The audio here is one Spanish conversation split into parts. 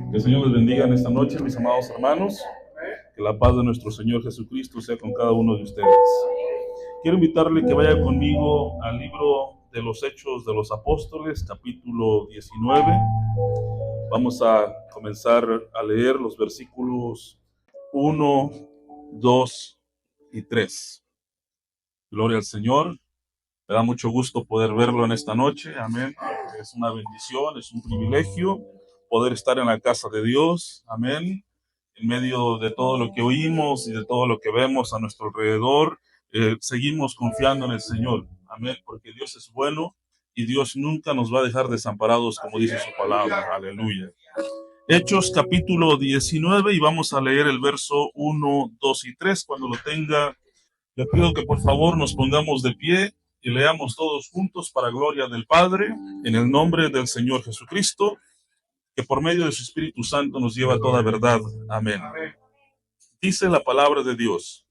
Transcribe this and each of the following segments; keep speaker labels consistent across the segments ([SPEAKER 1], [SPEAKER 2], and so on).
[SPEAKER 1] Que el Señor les bendiga en esta noche, mis amados hermanos. Que la paz de nuestro Señor Jesucristo sea con cada uno de ustedes. Quiero invitarle que vaya conmigo al libro de los Hechos de los Apóstoles, capítulo 19. Vamos a comenzar a leer los versículos 1, 2 y 3. Gloria al Señor. Me da mucho gusto poder verlo en esta noche. Amén. Es una bendición, es un privilegio poder estar en la casa de Dios. Amén. En medio de todo lo que oímos y de todo lo que vemos a nuestro alrededor, seguimos confiando en el Señor. Amén. Porque Dios es bueno y Dios nunca nos va a dejar desamparados, como dice su palabra. Aleluya. Hechos capítulo 19 y vamos a leer el verso 1, 2 y 3. Cuando lo tenga, le pido que por favor nos pongamos de pie y leamos todos juntos para gloria del Padre, en el nombre del Señor Jesucristo, que por medio de su Espíritu Santo nos lleva a toda verdad. Amén. Dice la palabra de Dios.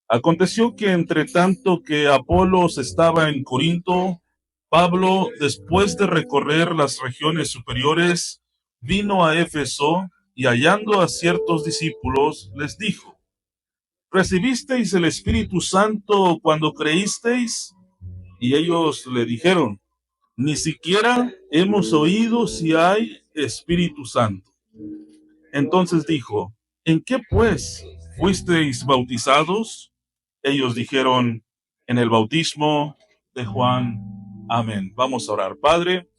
[SPEAKER 1] Aconteció que entre tanto que Apolos estaba en Corinto, Pablo, después de recorrer las regiones superiores, vino a Éfeso y hallando a ciertos discípulos, les dijo: ¿Recibisteis el Espíritu Santo cuando creísteis? Y ellos le dijeron: ni siquiera hemos oído si hay Espíritu Santo. Entonces dijo: ¿en qué pues fuisteis bautizados? Ellos dijeron: en el bautismo de Juan. Amén. Vamos a orar. Padre,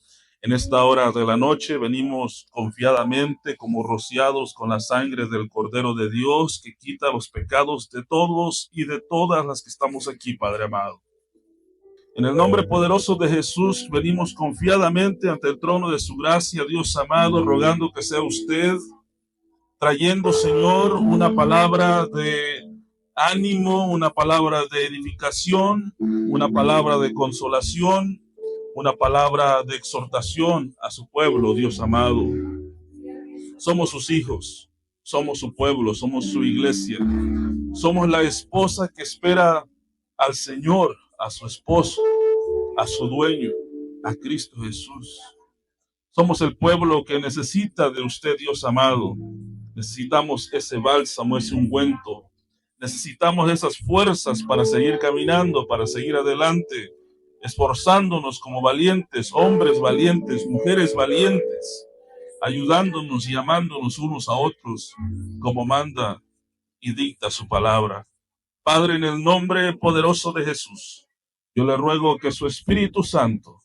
[SPEAKER 1] en esta hora de la noche venimos confiadamente como rociados con la sangre del Cordero de Dios que quita los pecados de todos y de todas las que estamos aquí, Padre amado. En el nombre poderoso de Jesús venimos confiadamente ante el trono de su gracia, Dios amado, rogando que sea usted trayendo, Señor, una palabra de ánimo, una palabra de edificación, una palabra de consolación, una palabra de exhortación a su pueblo, Dios amado. Somos sus hijos, somos su pueblo, somos su iglesia. Somos la esposa que espera al Señor, a su esposo, a su dueño, a Cristo Jesús. Somos el pueblo que necesita de usted, Dios amado. Necesitamos ese bálsamo, ese ungüento. Necesitamos esas fuerzas para seguir caminando, para seguir adelante, esforzándonos como valientes, hombres valientes, mujeres valientes, ayudándonos y amándonos unos a otros, como manda y dicta su palabra. Padre, en el nombre poderoso de Jesús, yo le ruego que su Espíritu Santo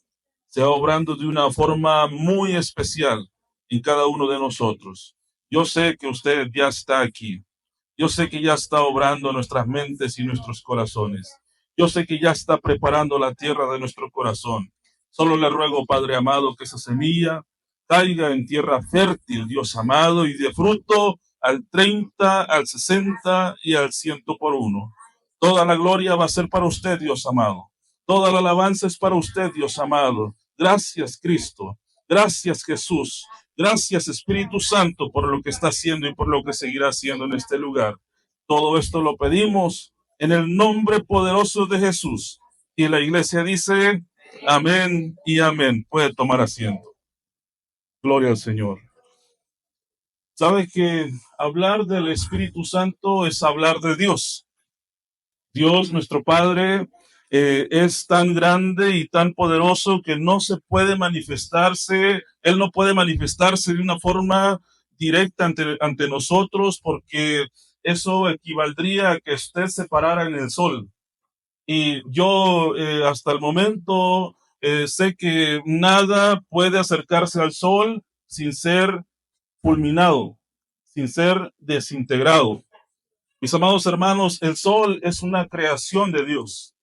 [SPEAKER 1] sea obrando de una forma muy especial en cada uno de nosotros. Yo sé que usted ya está aquí. Yo sé que ya está obrando en nuestras mentes y nuestros corazones. Yo sé que ya está preparando la tierra de nuestro corazón. Solo le ruego, Padre amado, que esa semilla caiga en tierra fértil, Dios amado, y de fruto al 30, al 60 y al 100 por uno. Toda la gloria va a ser para usted, Dios amado. Toda la alabanza es para usted, Dios amado. Gracias, Cristo. Gracias, Jesús. Gracias, Espíritu Santo, por lo que está haciendo y por lo que seguirá haciendo en este lugar. Todo esto lo pedimos en el nombre poderoso de Jesús. Y la iglesia dice: amén y amén. Puede tomar asiento. Gloria al Señor. ¿Sabe que hablar del Espíritu Santo es hablar de Dios? Dios, nuestro Padre, es tan grande y tan poderoso que no se puede manifestarse, Él no puede manifestarse de una forma directa ante nosotros, porque eso equivaldría a que usted se parara en el sol. Y yo hasta el momento sé que nada puede acercarse al sol sin ser fulminado, sin ser desintegrado. Mis amados hermanos, el sol es una creación de Dios.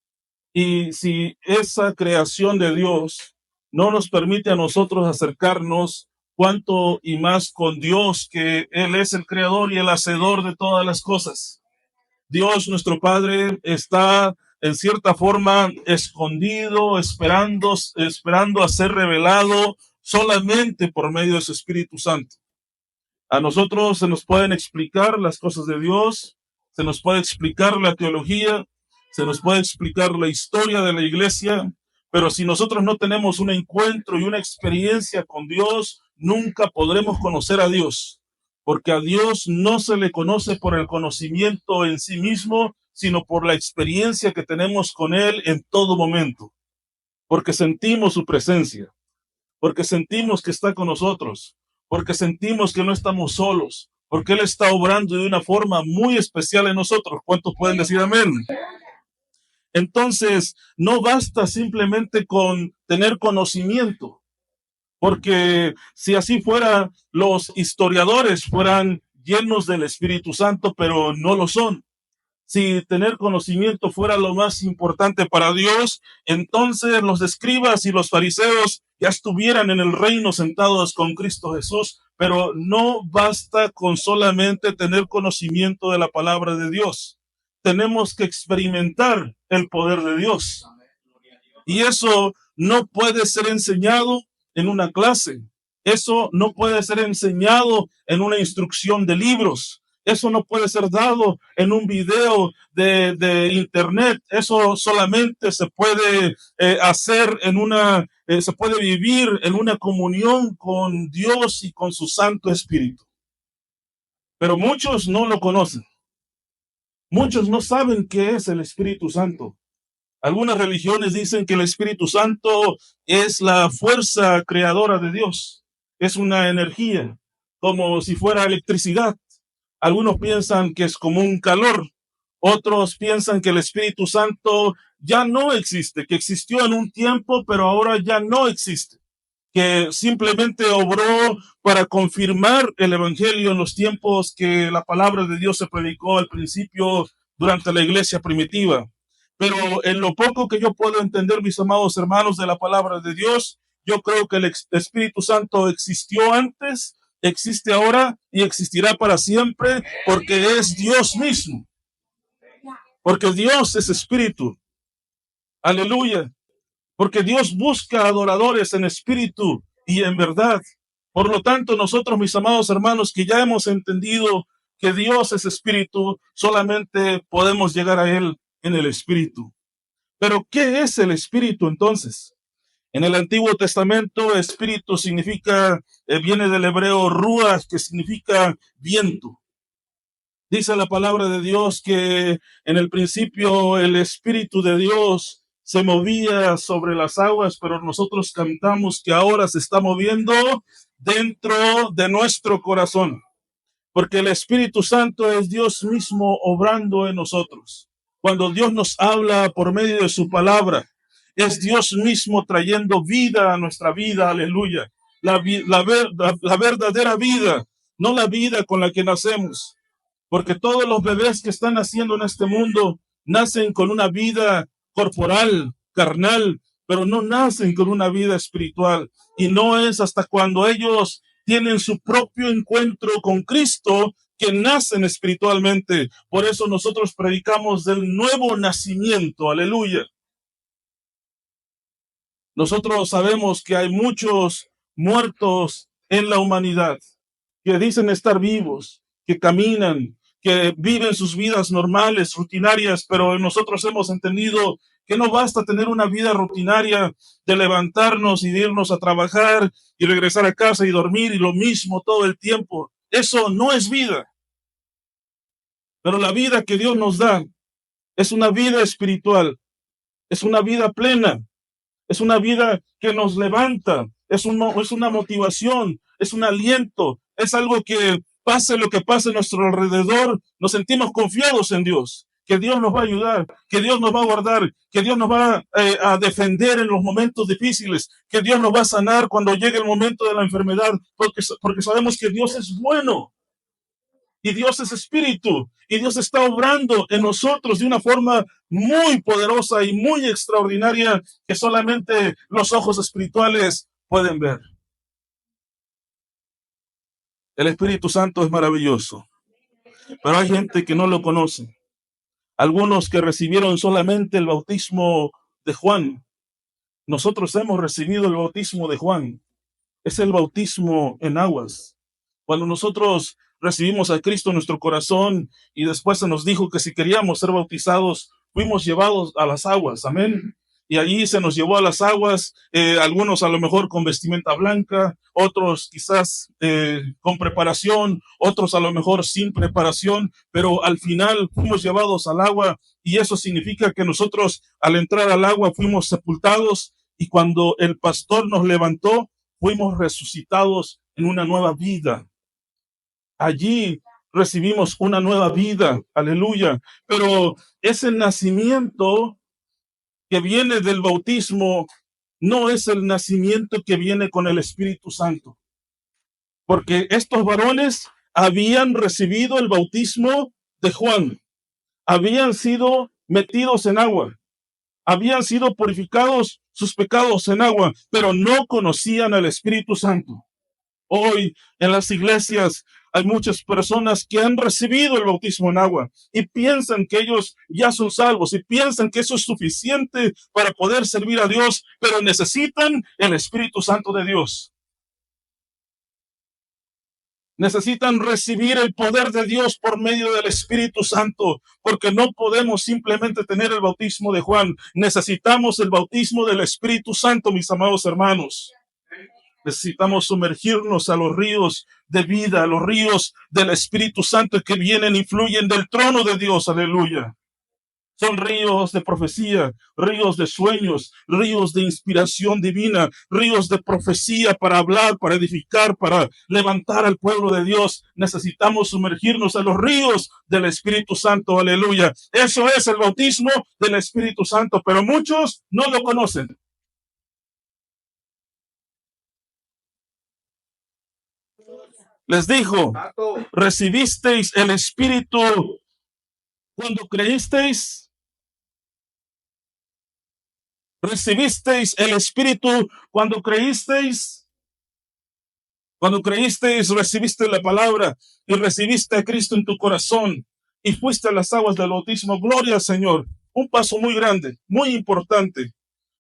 [SPEAKER 1] Y si esa creación de Dios no nos permite a nosotros acercarnos, cuánto y más con Dios, que Él es el creador y el hacedor de todas las cosas. Dios, nuestro Padre, está en cierta forma escondido, esperando a ser revelado solamente por medio de su Espíritu Santo. A nosotros se nos pueden explicar las cosas de Dios, se nos puede explicar la teología, se nos puede explicar la historia de la iglesia, Pero si nosotros no tenemos un encuentro y una experiencia con Dios, nunca podremos conocer a Dios, porque a Dios no se le conoce por el conocimiento en sí mismo, sino por la experiencia que tenemos con Él en todo momento, porque sentimos su presencia, porque sentimos que está con nosotros, porque sentimos que no estamos solos, porque Él está obrando de una forma muy especial en nosotros. ¿Cuántos pueden decir amén? Entonces, no basta simplemente con tener conocimiento, porque si así fuera, los historiadores fueran llenos del Espíritu Santo, pero no lo son. Si tener conocimiento fuera lo más importante para Dios, entonces los escribas y los fariseos ya estuvieran en el reino sentados con Cristo Jesús, pero no basta con solamente tener conocimiento de la palabra de Dios. Tenemos que experimentar el poder de Dios. Y eso no puede ser enseñado en una clase. Eso no puede ser enseñado en una instrucción de libros. Eso no puede ser dado en un video de internet. Eso solamente se puede hacer se puede vivir en una comunión con Dios y con su Santo Espíritu. Pero muchos no lo conocen. Muchos no saben qué es el Espíritu Santo. Algunas religiones dicen que el Espíritu Santo es la fuerza creadora de Dios. Es una energía, como si fuera electricidad. Algunos piensan que es como un calor. Otros piensan que el Espíritu Santo ya no existe, que existió en un tiempo, pero ahora ya no existe. Que simplemente obró para confirmar el Evangelio en los tiempos que la palabra de Dios se predicó al principio durante la iglesia primitiva. Pero en lo poco que yo puedo entender, mis amados hermanos, de la palabra de Dios, yo creo que el Espíritu Santo existió antes, existe ahora y existirá para siempre, porque es Dios mismo. Porque Dios es espíritu. Aleluya. Porque Dios busca adoradores en espíritu y en verdad. Por lo tanto, nosotros, mis amados hermanos, que ya hemos entendido que Dios es espíritu, solamente podemos llegar a Él en el espíritu. Pero, ¿qué es el espíritu entonces? En el Antiguo Testamento, espíritu significa, viene del hebreo ruach, que significa viento. Dice la palabra de Dios que en el principio el Espíritu de Dios se movía sobre las aguas, pero nosotros cantamos que ahora se está moviendo dentro de nuestro corazón, porque el Espíritu Santo es Dios mismo obrando en nosotros. Cuando Dios nos habla por medio de su palabra, es Dios mismo trayendo vida a nuestra vida, aleluya. La verdadera vida, no la vida con la que nacemos. Porque todos los bebés que están naciendo en este mundo nacen con una vida corporal, carnal, pero no nacen con una vida espiritual. Y no es hasta cuando ellos tienen su propio encuentro con Cristo que nacen espiritualmente. Por eso nosotros predicamos del nuevo nacimiento. Aleluya. Nosotros sabemos que hay muchos muertos en la humanidad que dicen estar vivos, que caminan, que viven sus vidas normales, rutinarias, pero nosotros hemos entendido que no basta tener una vida rutinaria de levantarnos y de irnos a trabajar y regresar a casa y dormir y lo mismo todo el tiempo. Eso no es vida. Pero la vida que Dios nos da es una vida espiritual, es una vida plena, es una vida que nos levanta, es una motivación, es un aliento, es algo que pase lo que pase a nuestro alrededor, nos sentimos confiados en Dios, que Dios nos va a ayudar, que Dios nos va a guardar, que Dios nos va a defender en los momentos difíciles, que Dios nos va a sanar cuando llegue el momento de la enfermedad, porque sabemos que Dios es bueno. Y Dios es espíritu, y Dios está obrando en nosotros de una forma muy poderosa y muy extraordinaria que solamente los ojos espirituales pueden ver. El Espíritu Santo es maravilloso, pero hay gente que no lo conoce. Algunos que recibieron solamente el bautismo de Juan. Nosotros hemos recibido el bautismo de Juan. Es el bautismo en aguas. Cuando nosotros recibimos a Cristo en nuestro corazón y después se nos dijo que si queríamos ser bautizados, fuimos llevados a las aguas. Amén. y allí se nos llevó a las aguas, algunos a lo mejor con vestimenta blanca, otros quizás con preparación, otros a lo mejor sin preparación, pero al final fuimos llevados al agua y eso significa que nosotros al entrar al agua fuimos sepultados y cuando el pastor nos levantó, fuimos resucitados en una nueva vida. Allí recibimos una nueva vida, aleluya, pero ese nacimiento que viene del bautismo no es el nacimiento que viene con el Espíritu Santo, porque estos varones habían recibido el bautismo de Juan, habían sido metidos en agua, habían sido purificados sus pecados en agua, pero no conocían al Espíritu Santo. Hoy en las iglesias hay muchas personas que han recibido el bautismo en agua y piensan que ellos ya son salvos y piensan que eso es suficiente para poder servir a Dios, pero necesitan el Espíritu Santo de Dios. Necesitan recibir el poder de Dios por medio del Espíritu Santo, porque no podemos simplemente tener el bautismo de Juan. Necesitamos el bautismo del Espíritu Santo, mis amados hermanos. Necesitamos sumergirnos a los ríos de vida, a los ríos del Espíritu Santo que vienen y fluyen del trono de Dios. Aleluya. Son ríos de profecía, ríos de sueños, ríos de inspiración divina, ríos de profecía para hablar, para edificar, para levantar al pueblo de Dios. Necesitamos sumergirnos a los ríos del Espíritu Santo. Aleluya. Eso es el bautismo del Espíritu Santo, pero muchos no lo conocen. Les dijo, ¿recibisteis el Espíritu cuando creísteis? ¿Recibisteis el Espíritu cuando creísteis? Cuando creísteis, recibiste la palabra y recibiste a Cristo en tu corazón y fuiste a las aguas del bautismo. Gloria al Señor. Un paso muy grande, muy importante.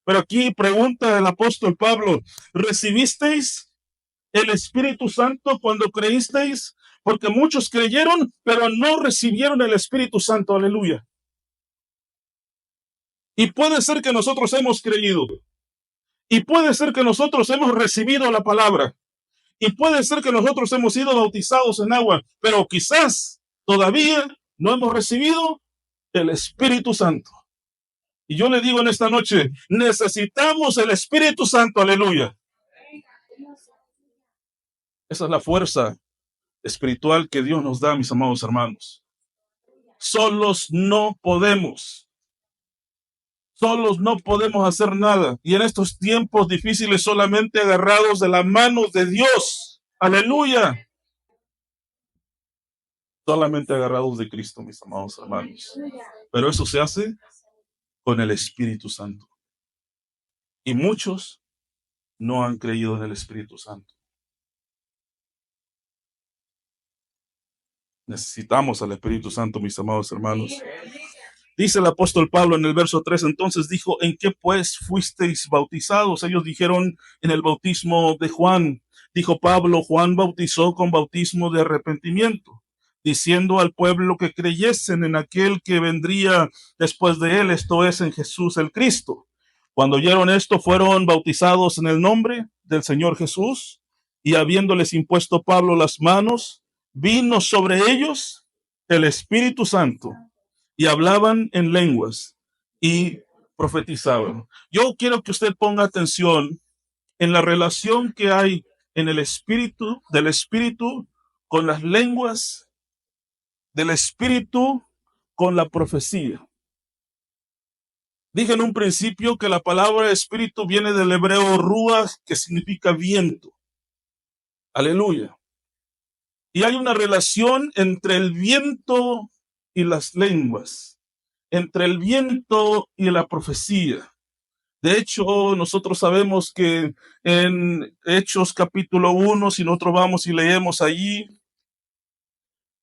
[SPEAKER 1] Pero aquí pregunta el apóstol Pablo, ¿recibisteis el Espíritu Santo cuando creísteis? Porque muchos creyeron, pero no recibieron el Espíritu Santo. Aleluya. Y puede ser que nosotros hemos creído. Y puede ser que nosotros hemos recibido la palabra. Y puede ser que nosotros hemos sido bautizados en agua. Pero quizás todavía no hemos recibido el Espíritu Santo. Y yo le digo en esta noche, necesitamos el Espíritu Santo. Aleluya. Esa es la fuerza espiritual que Dios nos da, mis amados hermanos. Solos no podemos. Solos no podemos hacer nada. Y en estos tiempos difíciles solamente agarrados de la mano de Dios. Aleluya. Solamente agarrados de Cristo, mis amados hermanos. Pero eso se hace con el Espíritu Santo. Y muchos no han creído en el Espíritu Santo. Necesitamos al Espíritu Santo, mis amados hermanos. Dice el apóstol Pablo en el verso 3, entonces dijo, ¿en qué pues fuisteis bautizados? Ellos dijeron, en el bautismo de Juan. Dijo Pablo, Juan bautizó con bautismo de arrepentimiento, diciendo al pueblo que creyesen en aquel que vendría después de él, esto es, en Jesús el Cristo. Cuando oyeron esto, fueron bautizados en el nombre del Señor Jesús, y habiéndoles impuesto Pablo las manos, vino sobre ellos el Espíritu Santo, y hablaban en lenguas y profetizaban. Yo quiero que usted ponga atención en la relación que hay en el espíritu, del espíritu con las lenguas, del espíritu con la profecía. Dije en un principio que la palabra espíritu viene del hebreo ruach, que significa viento. Aleluya. Y hay una relación entre el viento y las lenguas, entre el viento y la profecía. De hecho, nosotros sabemos que en Hechos capítulo 1, si nosotros vamos y leemos allí,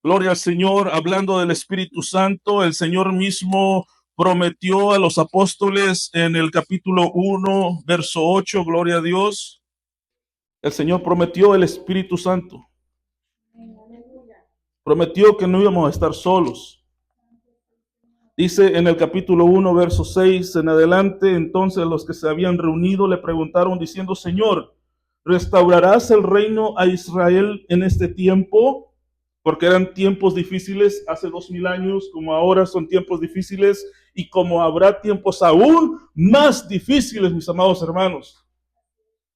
[SPEAKER 1] gloria al Señor, hablando del Espíritu Santo, el Señor mismo prometió a los apóstoles en el capítulo 1, verso 8, gloria a Dios. El Señor prometió el Espíritu Santo. Prometió que no íbamos a estar solos. Dice en el capítulo 1, verso 6 en adelante: entonces los que se habían reunido le preguntaron diciendo: Señor, ¿restaurarás el reino a Israel en este tiempo? Porque eran tiempos difíciles hace 2000 años, como ahora son tiempos difíciles, y como habrá tiempos aún más difíciles, mis amados hermanos.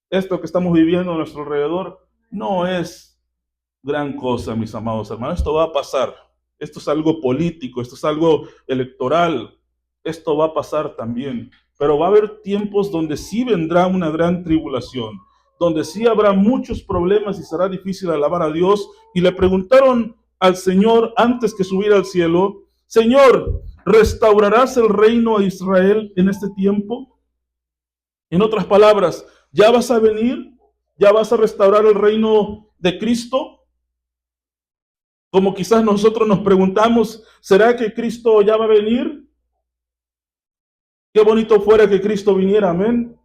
[SPEAKER 1] Esto que estamos viviendo a nuestro alrededor no es gran cosa, mis amados hermanos. Esto va a pasar. Esto es algo político, esto es algo electoral. Esto va a pasar también. Pero va a haber tiempos donde sí vendrá una gran tribulación, donde sí habrá muchos problemas y será difícil alabar a Dios. Y le preguntaron al Señor antes que subiera al cielo: Señor, ¿restaurarás el reino a Israel en este tiempo? En otras palabras, ¿ya vas a venir? ¿Ya vas a restaurar el reino de Cristo? Como quizás nosotros nos preguntamos, ¿será que Cristo ya va a venir? Qué bonito fuera que Cristo viniera, amén.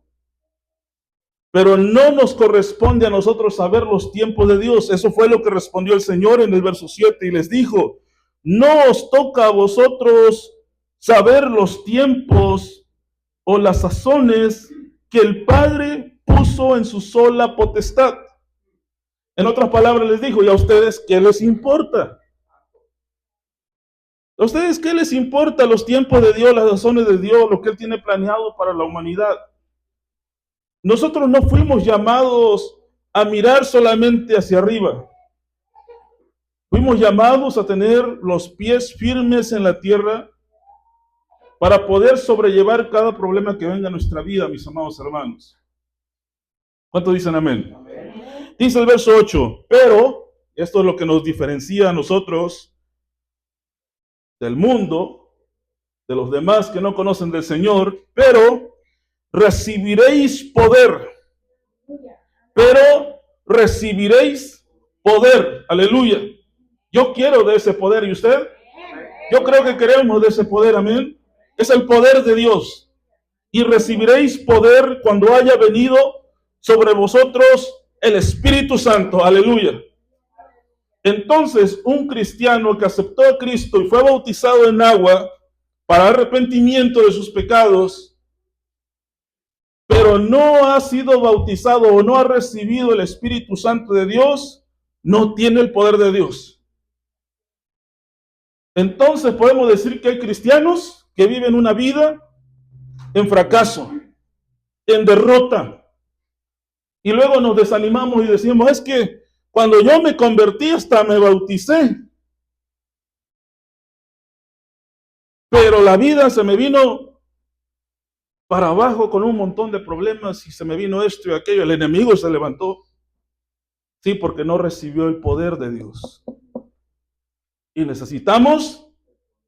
[SPEAKER 1] Pero no nos corresponde a nosotros saber los tiempos de Dios. Eso fue lo que respondió el Señor en el verso 7 y les dijo: no os toca a vosotros saber los tiempos o las sazones que el Padre puso en su sola potestad. En otras palabras les dijo: ¿y a ustedes qué les importa? ¿A ustedes qué les importa los tiempos de Dios, las razones de Dios, lo que Él tiene planeado para la humanidad? Nosotros no fuimos llamados a mirar solamente hacia arriba. Fuimos llamados a tener los pies firmes en la tierra para poder sobrellevar cada problema que venga a nuestra vida, mis amados hermanos. ¿Cuántos dicen amén? Amén. Dice el verso 8, pero, esto es lo que nos diferencia a nosotros del mundo, de los demás que no conocen del Señor, pero recibiréis poder. Pero recibiréis poder. Aleluya. Yo quiero de ese poder. ¿Y usted? Yo creo que queremos de ese poder. Amén. Es el poder de Dios. Y recibiréis poder cuando haya venido sobre vosotros el Espíritu Santo. Aleluya. Entonces, un cristiano que aceptó a Cristo y fue bautizado en agua para arrepentimiento de sus pecados, pero no ha sido bautizado o no ha recibido el Espíritu Santo de Dios, no tiene el poder de Dios. Entonces podemos decir que hay cristianos que viven una vida en fracaso, en derrota, y luego nos desanimamos y decimos: es que cuando yo me convertí hasta me bauticé, pero la vida se me vino para abajo con un montón de problemas y se me vino esto y aquello. El enemigo se levantó. Sí, porque no recibió el poder de Dios. Y necesitamos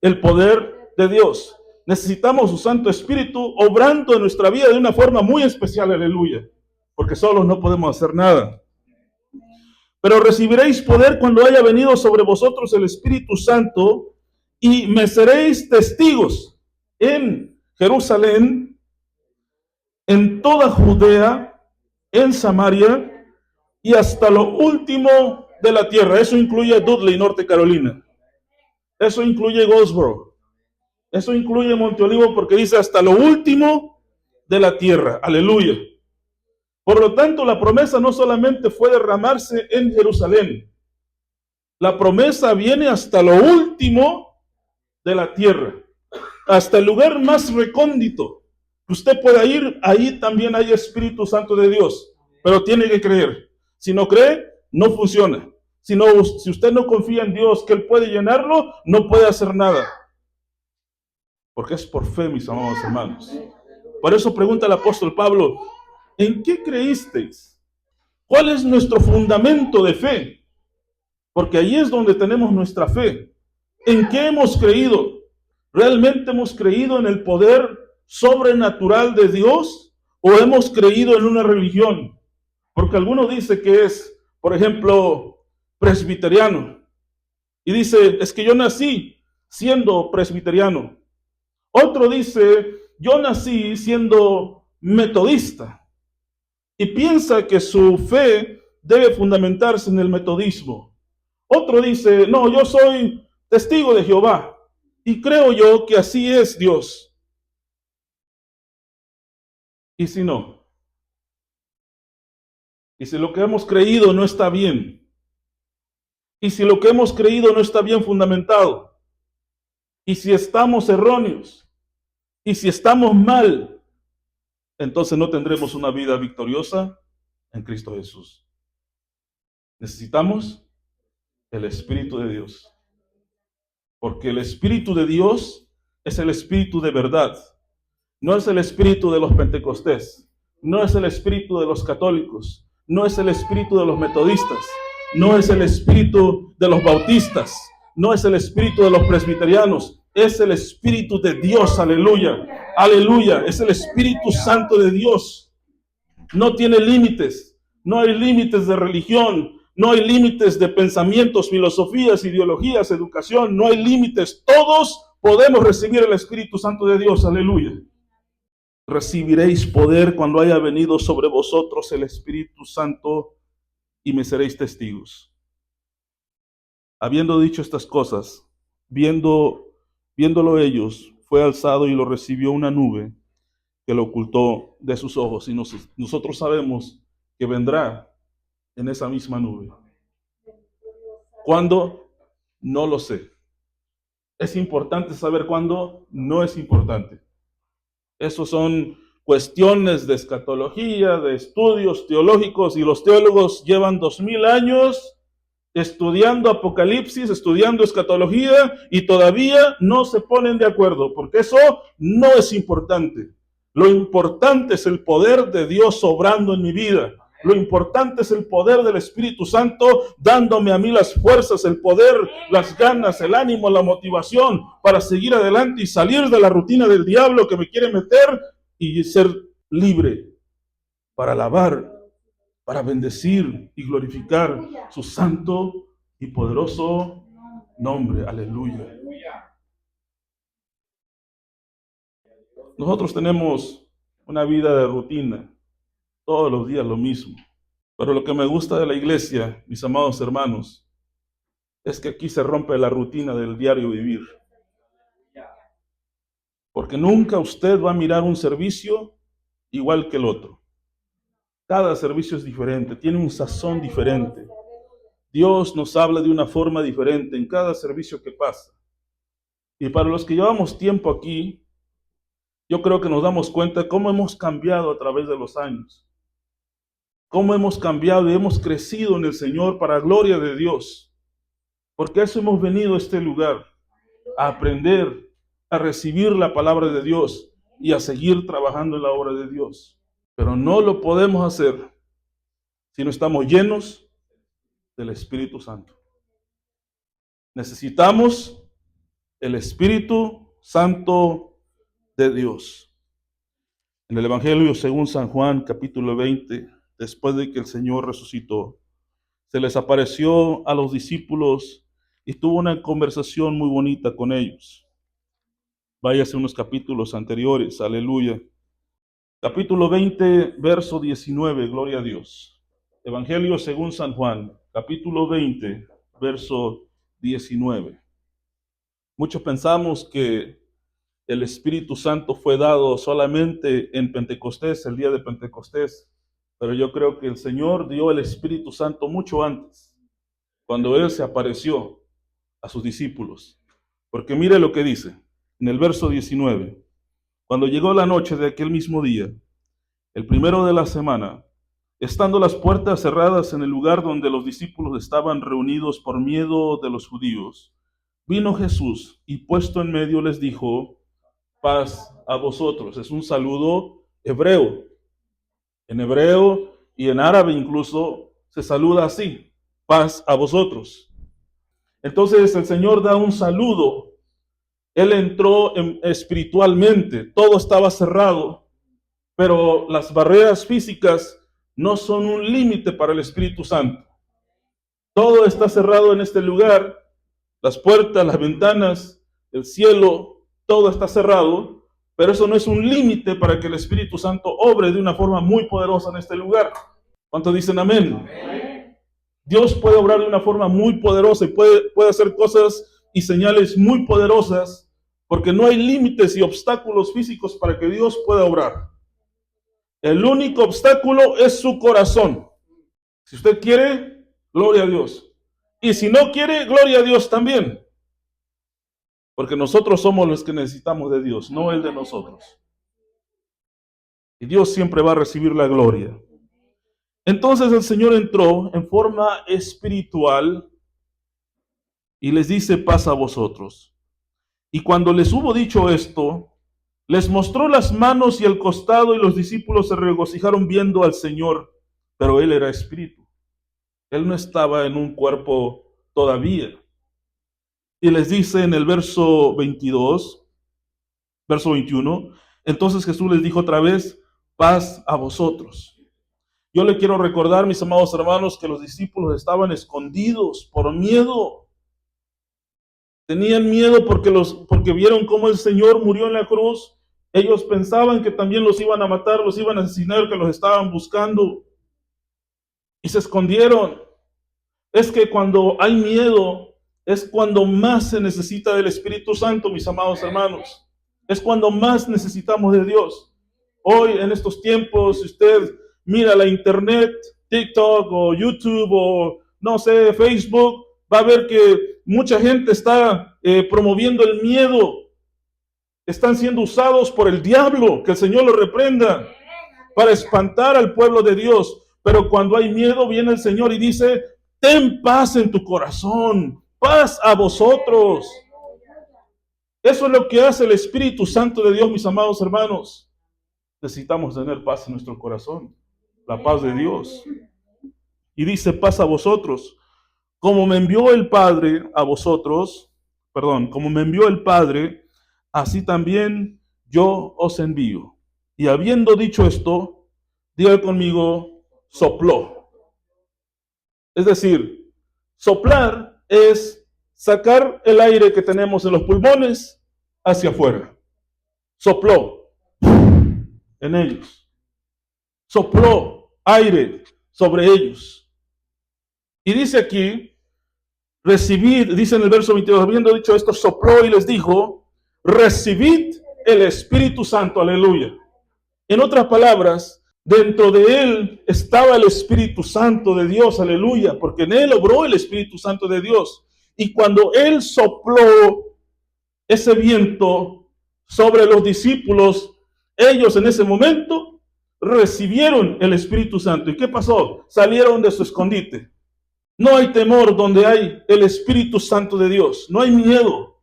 [SPEAKER 1] el poder de Dios. Necesitamos su Santo Espíritu obrando en nuestra vida de una forma muy especial, aleluya. Porque solos no podemos hacer nada. Pero recibiréis poder cuando haya venido sobre vosotros el Espíritu Santo, y me seréis testigos en Jerusalén, en toda Judea, en Samaria y hasta lo último de la tierra. Eso incluye Dudley, Norte Carolina. Eso incluye Goldsboro. Eso incluye Monte Olivo, porque dice hasta lo último de la tierra. Aleluya. Por lo tanto, la promesa no solamente fue derramarse en Jerusalén. La promesa viene hasta lo último de la tierra. Hasta el lugar más recóndito que usted pueda ir, ahí también hay Espíritu Santo de Dios. Pero tiene que creer. Si no cree, no funciona. Si usted no confía en Dios, que Él puede llenarlo, no puede hacer nada. Porque es por fe, mis amados hermanos. Por eso pregunta el apóstol Pablo: ¿en qué creísteis? ¿Cuál es nuestro fundamento de fe? Porque ahí es donde tenemos nuestra fe. ¿En qué hemos creído? ¿Realmente hemos creído en el poder sobrenatural de Dios o hemos creído en una religión? Porque alguno dice que es, por ejemplo, presbiteriano. Y dice: es que yo nací siendo presbiteriano. Otro dice: yo nací siendo metodista. Y piensa que su fe debe fundamentarse en el metodismo. Otro dice: no, yo soy testigo de Jehová. Y creo yo que así es Dios. ¿Y si no? ¿Y si lo que hemos creído no está bien? ¿Y si lo que hemos creído no está bien fundamentado? ¿Y si estamos erróneos? ¿Y si estamos mal? Entonces no tendremos una vida victoriosa en Cristo Jesús. Necesitamos el Espíritu de Dios. Porque el Espíritu de Dios es el Espíritu de verdad. No es el espíritu de los pentecostés, no es el espíritu de los católicos, no es el espíritu de los metodistas, no es el espíritu de los bautistas, no es el espíritu de los presbiterianos, es el Espíritu de Dios, aleluya, aleluya, es el Espíritu Santo de Dios. No tiene límites, no hay límites de religión, no hay límites de pensamientos, filosofías, ideologías, educación, no hay límites, todos podemos recibir el Espíritu Santo de Dios, aleluya. Recibiréis poder cuando haya venido sobre vosotros el Espíritu Santo y me seréis testigos. Habiendo dicho estas cosas, viéndolo ellos, fue alzado y lo recibió una nube que lo ocultó de sus ojos. Y nosotros sabemos que vendrá en esa misma nube. ¿Cuándo? No lo sé. ¿Es importante saber cuándo? No es importante. Esos son cuestiones de escatología, de estudios teológicos, y los teólogos llevan 2000 años estudiando Apocalipsis, estudiando escatología, y todavía no se ponen de acuerdo, porque eso no es importante. Lo importante es el poder de Dios obrando en mi vida. Lo importante es el poder del Espíritu Santo dándome a mí las fuerzas, el poder, las ganas, el ánimo, la motivación para seguir adelante y salir de la rutina del diablo que me quiere meter y ser libre para alabar, para bendecir y glorificar su santo y poderoso nombre. Aleluya. Nosotros tenemos una vida de rutina, todos los días lo mismo. Pero lo que me gusta de la iglesia, mis amados hermanos, es que aquí se rompe la rutina del diario vivir. Porque nunca usted va a mirar un servicio igual que el otro. Cada servicio es diferente, tiene un sazón diferente. Dios nos habla de una forma diferente en cada servicio que pasa. Y para los que llevamos tiempo aquí, yo creo que nos damos cuenta cómo hemos cambiado a través de los años. Cómo hemos cambiado y hemos crecido en el Señor para gloria de Dios. Porque eso hemos venido a este lugar, a aprender, a recibir la palabra de Dios y a seguir trabajando en la obra de Dios. Pero no lo podemos hacer si no estamos llenos del Espíritu Santo. Necesitamos el Espíritu Santo de Dios. En el Evangelio según San Juan, capítulo 20, después de que el Señor resucitó, se les apareció a los discípulos y tuvo una conversación muy bonita con ellos. Váyase unos capítulos anteriores, aleluya. Capítulo 20, verso 19, gloria a Dios. Evangelio según San Juan, capítulo 20, verso 19. Muchos pensamos que el Espíritu Santo fue dado solamente en Pentecostés, el día de Pentecostés, pero yo creo que el Señor dio el Espíritu Santo mucho antes, cuando Él se apareció a sus discípulos. Porque mire lo que dice en el verso 19. Cuando llegó la noche de aquel mismo día, el primero de la semana, estando las puertas cerradas en el lugar donde los discípulos estaban reunidos por miedo de los judíos, vino Jesús y puesto en medio les dijo: paz a vosotros. Es un saludo hebreo. En hebreo y en árabe incluso se saluda así: paz a vosotros. Entonces el Señor da un saludo. Él entró espiritualmente, todo estaba cerrado, pero las barreras físicas no son un límite para el Espíritu Santo. Todo está cerrado en este lugar, las puertas, las ventanas, el cielo, todo está cerrado, pero eso no es un límite para que el Espíritu Santo obre de una forma muy poderosa en este lugar. ¿Cuántos dicen amén? Amén. Dios puede obrar de una forma muy poderosa y puede hacer cosas y señales muy poderosas porque no hay límites y obstáculos físicos para que Dios pueda obrar. El único obstáculo es su corazón. Si usted quiere, gloria a Dios. Y si no quiere, gloria a Dios también. Porque nosotros somos los que necesitamos de Dios, no Él de nosotros. Y Dios siempre va a recibir la gloria. Entonces el Señor entró en forma espiritual y les dice: paz a vosotros. Y cuando les hubo dicho esto, les mostró las manos y el costado, y los discípulos se regocijaron viendo al Señor. Pero Él era espíritu. Él no estaba en un cuerpo todavía. Y les dice en el verso 22, verso 21, entonces Jesús les dijo otra vez: paz a vosotros. Yo le quiero recordar, mis amados hermanos, que los discípulos estaban escondidos por miedo. Tenían miedo porque vieron cómo el Señor murió en la cruz. Ellos pensaban que también los iban a matar, los iban a asesinar, que los estaban buscando. Y se escondieron. Es que cuando hay miedo, es cuando más se necesita del Espíritu Santo, mis amados hermanos. Es cuando más necesitamos de Dios. Hoy, en estos tiempos, si usted mira la internet, TikTok o YouTube o no sé, Facebook, va a ver que mucha gente está promoviendo el miedo. Están siendo usados por el diablo, que el Señor lo reprenda, para espantar al pueblo de Dios. Pero cuando hay miedo, viene el Señor y dice: ten paz en tu corazón, paz a vosotros. Eso es lo que hace el Espíritu Santo de Dios, mis amados hermanos. Necesitamos tener paz en nuestro corazón, la paz de Dios. Y dice: paz a vosotros. Como me envió el Padre a vosotros, como me envió el Padre, así también yo os envío. Y habiendo dicho esto, diga conmigo: sopló. Es decir, soplar es sacar el aire que tenemos en los pulmones hacia afuera. Sopló en ellos. Sopló aire sobre ellos. Y dice aquí: recibid, dice en el verso 22, habiendo dicho esto, sopló y les dijo: recibid el Espíritu Santo. Aleluya. En otras palabras, dentro de él estaba el Espíritu Santo de Dios. Aleluya. Porque en él obró el Espíritu Santo de Dios. Y cuando él sopló ese viento sobre los discípulos, ellos en ese momento recibieron el Espíritu Santo. ¿Y qué pasó? Salieron de su escondite. No hay temor donde hay el Espíritu Santo de Dios. No hay miedo.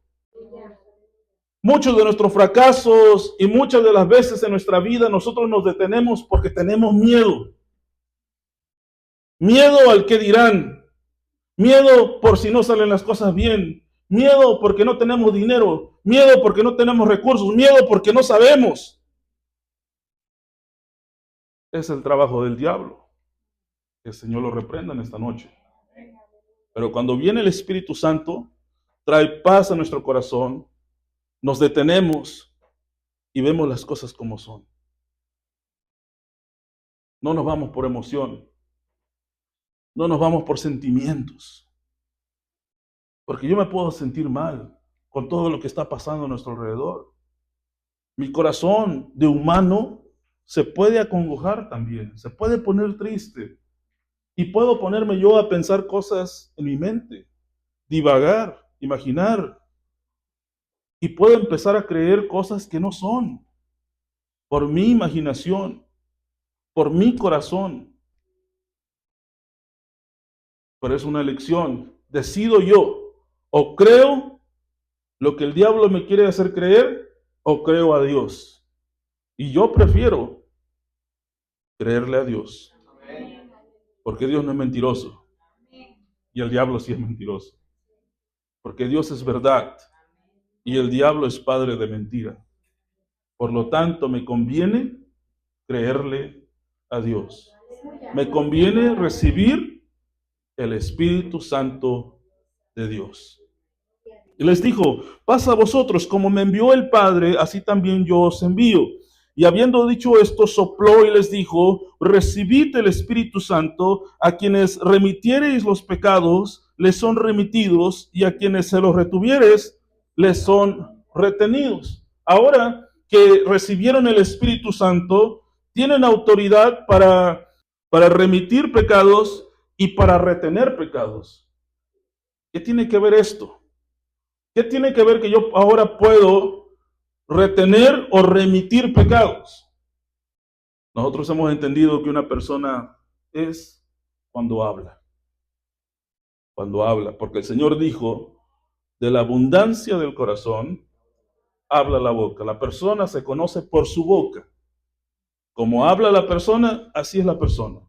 [SPEAKER 1] Muchos de nuestros fracasos y muchas de las veces en nuestra vida nosotros nos detenemos porque tenemos miedo. Miedo al que dirán. Miedo por si no salen las cosas bien. Miedo porque no tenemos dinero. Miedo porque no tenemos recursos. Miedo porque no sabemos. Es el trabajo del diablo. Que el Señor lo reprenda en esta noche. Pero cuando viene el Espíritu Santo, trae paz a nuestro corazón, nos detenemos y vemos las cosas como son. No nos vamos por emoción, no nos vamos por sentimientos. Porque yo me puedo sentir mal con todo lo que está pasando a nuestro alrededor. Mi corazón de humano se puede acongojar también, se puede poner triste. Y puedo ponerme yo a pensar cosas en mi mente, divagar, imaginar. Y puedo empezar a creer cosas que no son, por mi imaginación, por mi corazón. Pero es una elección. Decido yo, o creo lo que el diablo me quiere hacer creer, o creo a Dios. Y yo prefiero creerle a Dios. Porque Dios no es mentiroso. Y el diablo sí es mentiroso. Porque Dios es verdad. Y el diablo es padre de mentira. Por lo tanto, me conviene creerle a Dios. Me conviene recibir el Espíritu Santo de Dios. Y les dijo: paz a vosotros, como me envió el Padre, así también yo os envío. Y habiendo dicho esto, sopló y les dijo: recibid el Espíritu Santo. A quienes remitiereis los pecados, les son remitidos, y a quienes se los retuviereis, les son retenidos. Ahora que recibieron el Espíritu Santo, tienen autoridad para remitir pecados y para retener pecados. ¿Qué tiene que ver esto? ¿Qué tiene que ver que yo ahora puedo retener o remitir pecados? Nosotros hemos entendido que una persona es cuando habla. Cuando habla, porque el Señor dijo, de la abundancia del corazón, habla la boca. La persona se conoce por su boca. Como habla la persona, así es la persona.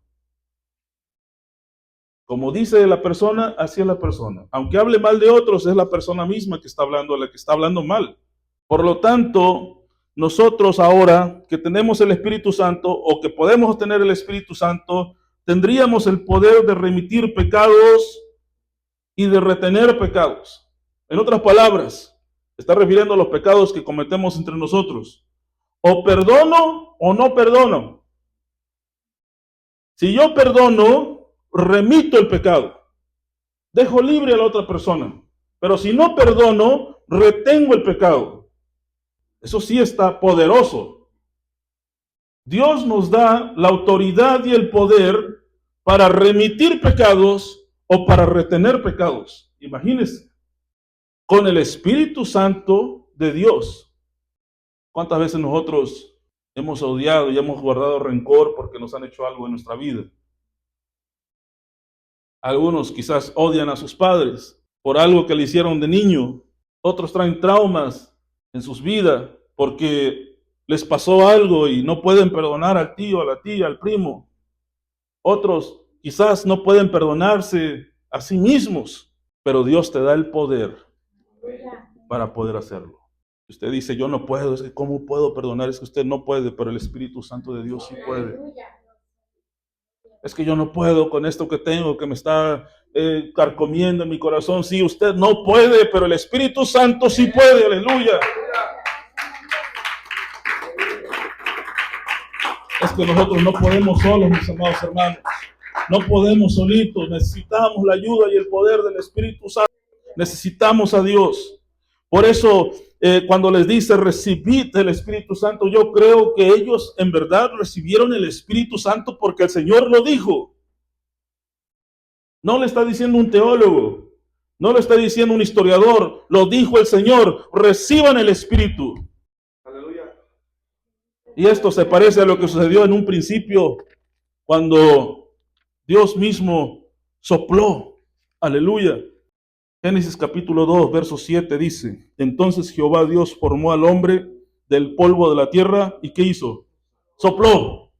[SPEAKER 1] Como dice la persona, así es la persona. Aunque hable mal de otros, es la persona misma que está hablando, la que está hablando mal. Por lo tanto, nosotros ahora que tenemos el Espíritu Santo o que podemos tener el Espíritu Santo, tendríamos el poder de remitir pecados y de retener pecados. En otras palabras, está refiriendo a los pecados que cometemos entre nosotros. O perdono o no perdono. Si yo perdono, remito el pecado. Dejo libre a la otra persona. Pero si no perdono, retengo el pecado. Eso sí está poderoso. Dios nos da la autoridad y el poder para remitir pecados o para retener pecados. Imagínense, con el Espíritu Santo de Dios. ¿Cuántas veces nosotros hemos odiado y hemos guardado rencor porque nos han hecho algo en nuestra vida? Algunos quizás odian a sus padres por algo que le hicieron de niño. Otros traen traumas en sus vidas porque les pasó algo y no pueden perdonar al tío, a la tía, al primo. Otros quizás no pueden perdonarse a sí mismos, pero Dios te da el poder para poder hacerlo. Usted dice, yo no puedo, ¿cómo puedo perdonar? Es que usted no puede, pero el Espíritu Santo de Dios sí puede. Es que yo no puedo con esto que tengo, que me está carcomiendo en mi corazón. Sí, usted no puede, pero el Espíritu Santo sí puede, aleluya. Es que nosotros no podemos solos, mis amados hermanos. No podemos solitos, necesitamos la ayuda y el poder del Espíritu Santo. Necesitamos a Dios. Por eso, cuando les dice recibid el Espíritu Santo, yo creo que ellos en verdad recibieron el Espíritu Santo porque el Señor lo dijo. No le está diciendo un teólogo, no le está diciendo un historiador, lo dijo el Señor, reciban el Espíritu. Aleluya. Y esto se parece a lo que sucedió en un principio cuando Dios mismo sopló. Aleluya. Génesis capítulo 2, verso 7 dice, entonces Jehová Dios formó al hombre del polvo de la tierra y ¿qué hizo? Sopló.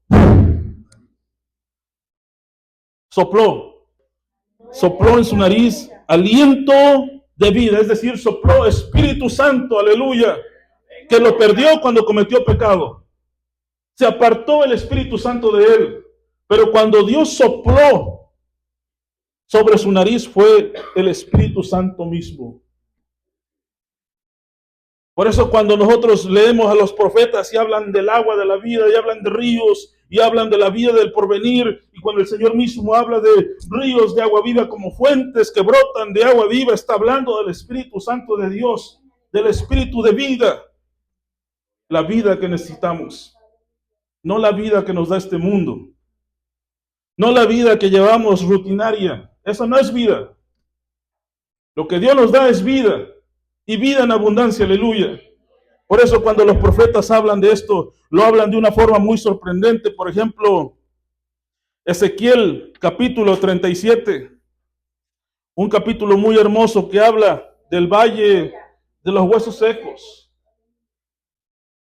[SPEAKER 1] Sopló. Sopló en su nariz aliento de vida, es decir, sopló Espíritu Santo, aleluya, que lo perdió cuando cometió pecado. Se apartó el Espíritu Santo de él, pero cuando Dios sopló sobre su nariz fue el Espíritu Santo mismo. Por eso cuando nosotros leemos a los profetas y hablan del agua de la vida, y hablan de ríos, y hablan de la vida del porvenir, y cuando el Señor mismo habla de ríos de agua viva como fuentes que brotan de agua viva, está hablando del Espíritu Santo de Dios, del Espíritu de vida, la vida que necesitamos, no la vida que nos da este mundo, no la vida que llevamos rutinaria, esa no es vida. Lo que Dios nos da es vida, y vida en abundancia, aleluya. Por eso cuando los profetas hablan de esto, lo hablan de una forma muy sorprendente. Por ejemplo, Ezequiel capítulo 37, un capítulo muy hermoso que habla del valle de los huesos secos.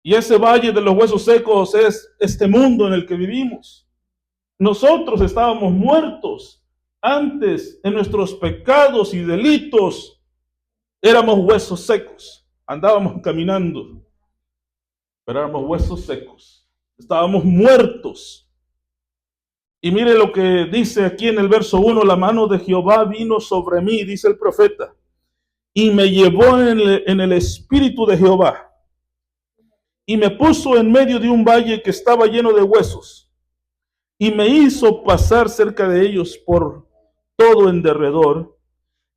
[SPEAKER 1] Y ese valle de los huesos secos es este mundo en el que vivimos. Nosotros estábamos muertos antes en nuestros pecados y delitos. Éramos huesos secos, andábamos caminando, pero éramos huesos secos, estábamos muertos. Y mire lo que dice aquí en el verso 1, la mano de Jehová vino sobre mí, dice el profeta, y me llevó en el espíritu de Jehová, y me puso en medio de un valle que estaba lleno de huesos, y me hizo pasar cerca de ellos por todo en derredor.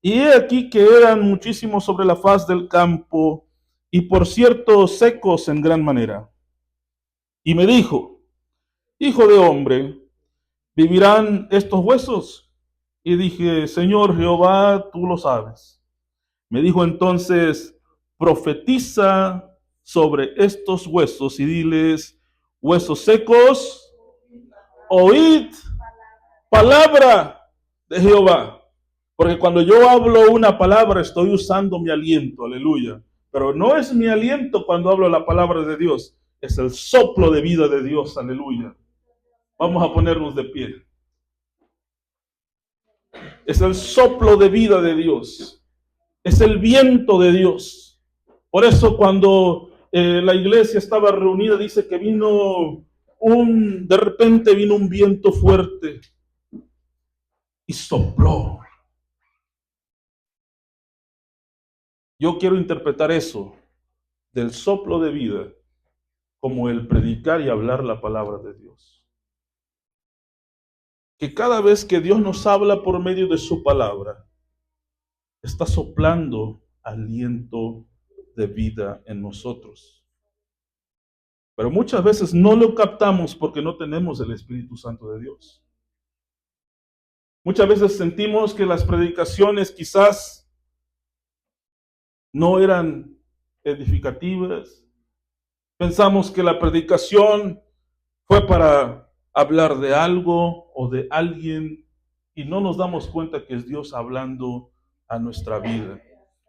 [SPEAKER 1] Y he aquí que eran muchísimos sobre la faz del campo, y por cierto secos en gran manera. Y me dijo, hijo de hombre, ¿vivirán estos huesos? Y dije, Señor Jehová, tú lo sabes. Me dijo entonces, profetiza sobre estos huesos y diles, huesos secos, oíd palabra de Jehová. Porque cuando yo hablo una palabra estoy usando mi aliento, aleluya. Pero no es mi aliento cuando hablo la palabra de Dios, es el soplo de vida de Dios, aleluya. Vamos a ponernos de pie. Es el soplo de vida de Dios. Es el viento de Dios. Por eso cuando la iglesia estaba reunida, dice que de repente vino un viento fuerte y sopló. Yo quiero interpretar eso del soplo de vida como el predicar y hablar la palabra de Dios. Que cada vez que Dios nos habla por medio de su palabra, está soplando aliento de vida en nosotros. Pero muchas veces no lo captamos porque no tenemos el Espíritu Santo de Dios. Muchas veces sentimos que las predicaciones quizás no eran edificativas. Pensamos que la predicación fue para hablar de algo o de alguien y no nos damos cuenta que es Dios hablando a nuestra vida.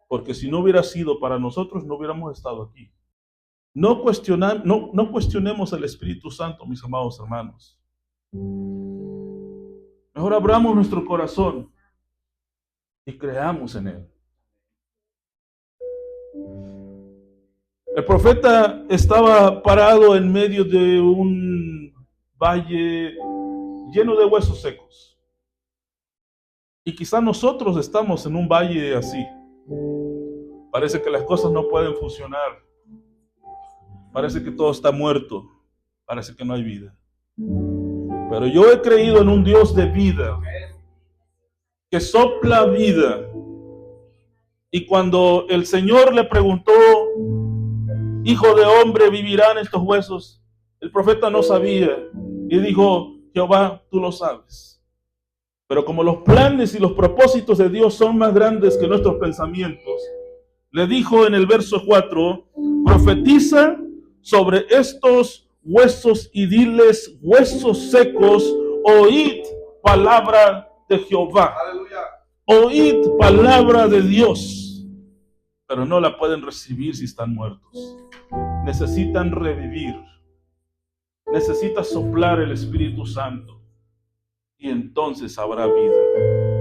[SPEAKER 1] Porque si no hubiera sido para nosotros, no hubiéramos estado aquí. No cuestionemos al Espíritu Santo, mis amados hermanos. Mejor abramos nuestro corazón y creamos en Él. El profeta estaba parado en medio de un valle lleno de huesos secos. Y quizá nosotros estamos en un valle así. Parece que las cosas no pueden funcionar. Parece que todo está muerto. Parece que no hay vida. Pero yo he creído en un Dios de vida, que sopla vida. Y cuando el Señor le preguntó, hijo de hombre, ¿vivirán estos huesos? El profeta no sabía. Y dijo, Jehová, tú lo sabes. Pero como los planes y los propósitos de Dios son más grandes que nuestros pensamientos, le dijo en el verso 4, profetiza sobre estos huesos y diles, huesos secos, oíd palabra de Jehová. Aleluya. Oíd palabra de Dios. Pero no la pueden recibir si están muertos. Necesitan revivir. Necesita soplar el Espíritu Santo. Y entonces habrá vida.